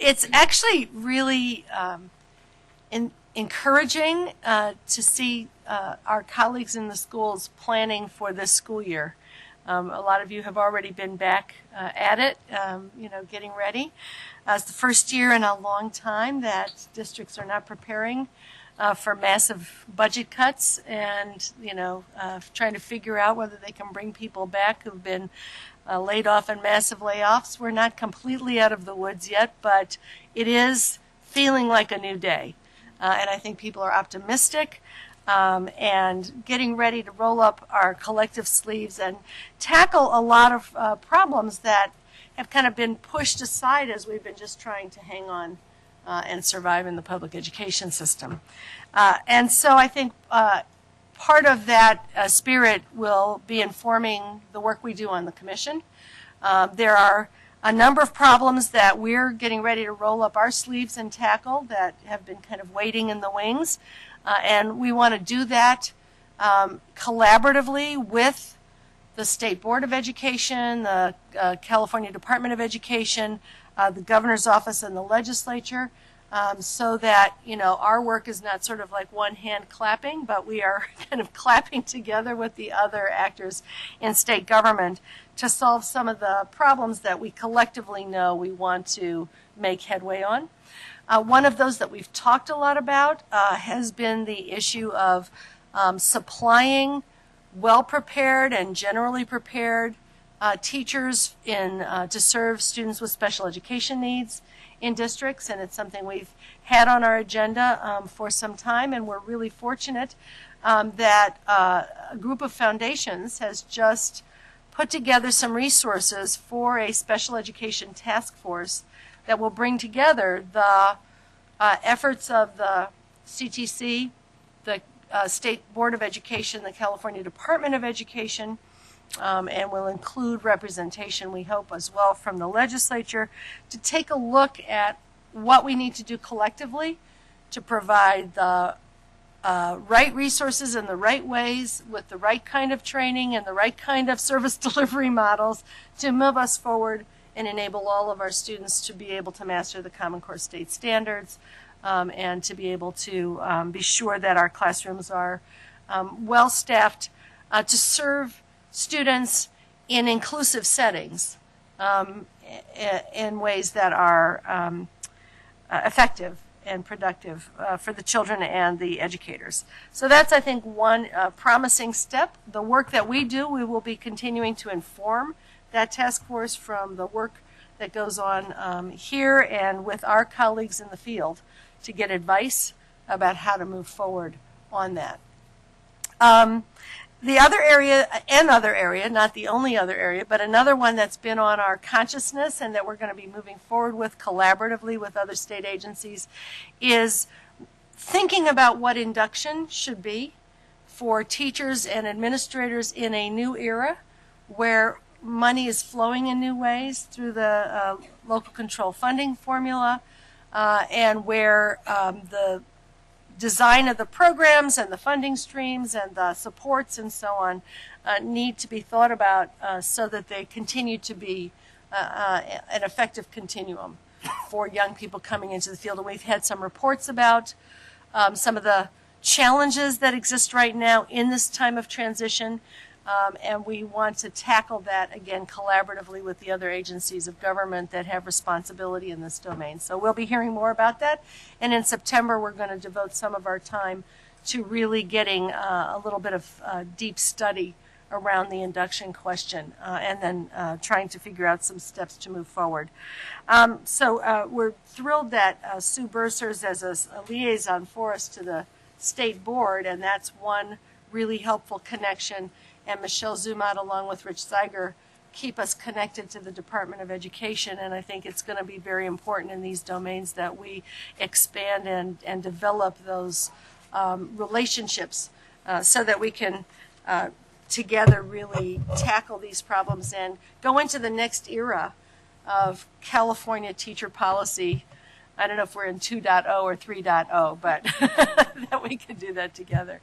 It's actually really encouraging to see our colleagues in the schools planning for this school year. A lot of you have already been back at it, getting ready. It's the first year in a long time that districts are not preparing for massive budget cuts and, trying to figure out whether they can bring people back who've been laid off in massive layoffs. We're not completely out of the woods yet, but it is feeling like a new day. And I think people are optimistic and getting ready to roll up our collective sleeves and tackle a lot of problems that have kind of been pushed aside as we've been just trying to hang on and survive in the public education system. And so I think part of that spirit will be informing the work we do on the commission. There are a number of problems that we're getting ready to roll up our sleeves and tackle that have been kind of waiting in the wings. And we want to do that collaboratively with the State Board of Education, the California Department of Education, the Governor's Office, and the legislature, so that, our work is not sort of like one hand clapping, but we are kind of clapping together with the other actors in state government to solve some of the problems that we collectively know we want to make headway on. One of those that we've talked a lot about has been the issue of supplying well-prepared and generally prepared teachers to serve students with special education needs in districts, and it's something we've had on our agenda for some time, and we're really fortunate that a group of foundations has just put together some resources for a special education task force that will bring together the efforts of the CTC, the State Board of Education, the California Department of Education, and will include representation, we hope, as well from the legislature to take a look at what we need to do collectively to provide the right resources in the right ways with the right kind of training and the right kind of service delivery models to move us forward and enable all of our students to be able to master the Common Core state standards and to be able to be sure that our classrooms are well staffed to serve students in inclusive settings in ways that are effective and productive for the children and the educators. So that's, I think, one promising step. The work that we do, we will be continuing to inform that task force from the work that goes on here and with our colleagues in the field to get advice about how to move forward on that. The other area, not the only other area, but another one that's been on our consciousness and that we're going to be moving forward with collaboratively with other state agencies is thinking about what induction should be for teachers and administrators in a new era where money is flowing in new ways through the local control funding formula and where the design of the programs and the funding streams and the supports and so on need to be thought about so that they continue to be an effective continuum for young people coming into the field. And we've had some reports about some of the challenges that exist right now in this time of transition, and we want to tackle that again collaboratively with the other agencies of government that have responsibility in this domain. So we'll be hearing more about that, and in September we're going to devote some of our time to really getting a little bit of deep study around the induction question and then trying to figure out some steps to move forward. So we're thrilled that Sue Bursars as a liaison for us to the state board, and that's one really helpful connection. And Michelle Zumat, along with Rich Zeiger, keep us connected to the Department of Education. And I think it's going to be very important in these domains that we expand and develop those relationships so that we can together really tackle these problems and go into the next era of California teacher policy. I don't know if we're in 2.0 or 3.0, but that we can do that together.